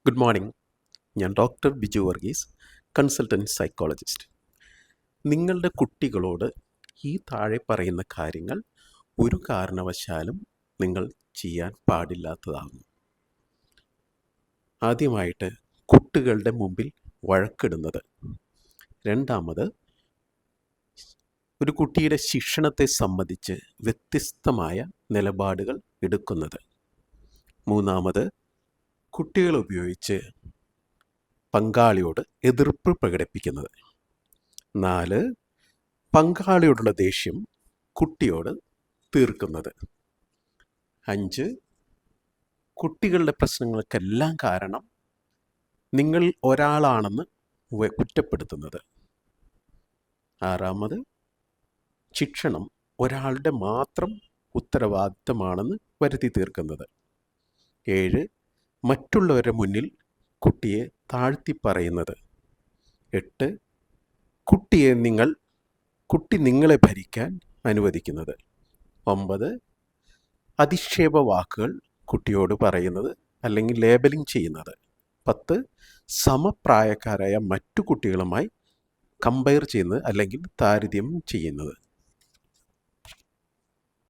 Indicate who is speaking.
Speaker 1: Good morning. ഞാൻ doctor Biju Varghese, consultant psychologist. നിങ്ങളുടെ കുട്ടികളോട് ഈ താഴെ പറയുന്ന കാര്യങ്ങൾ ഒരു കാരണവശാലും നിങ്ങൾ ചെയ്യാൻ പാടില്ലാത്തതാകുന്നു. ആദ്യമായിട്ട്, കുട്ടികളുടെ മുമ്പിൽ വഴക്കിടുന്നത്. രണ്ടാമത്, ഒരു കുട്ടിയുടെ ശിക്ഷണത്തെ സംബന്ധിച്ച് വ്യത്യസ്തമായ നിലപാടുകൾ എടുക്കുന്നത്. മൂന്നാമത്, കുട്ടികൾ ഉപയോഗിച്ച് പങ്കാളിയോട് എതിർപ്പ് പ്രകടിപ്പിക്കുന്നത്. 4, പങ്കാളിയോടുള്ള ദേഷ്യം കുട്ടിയോട് തീർക്കുന്നത്. 5, കുട്ടികളുടെ പ്രശ്നങ്ങൾക്കെല്ലാം കാരണം നിങ്ങൾ ഒരാളാണെന്ന് കുറ്റപ്പെടുത്തുന്നത്. 6, ശിക്ഷണം ഒരാളുടെ മാത്രം ഉത്തരവാദിത്തമാണെന്ന് വരുത്തി തീർക്കുന്നത്. 7, മറ്റുള്ളവരുടെ മുന്നിൽ കുട്ടിയെ താഴ്ത്തി പറയുന്നത്. 8, കുട്ടി നിങ്ങളെ ഭരിക്കാൻ അനുവദിക്കുന്നത്. 9, അധിക്ഷേപ വാക്കുകൾ കുട്ടിയോട് പറയുന്നത് അല്ലെങ്കിൽ ലേബലിംഗ് ചെയ്യുന്നത്. 10, സമപ്രായക്കാരായ മറ്റു കുട്ടികളുമായി കമ്പയർ ചെയ്യുന്നത് അല്ലെങ്കിൽ താരതമ്യം ചെയ്യുന്നത്.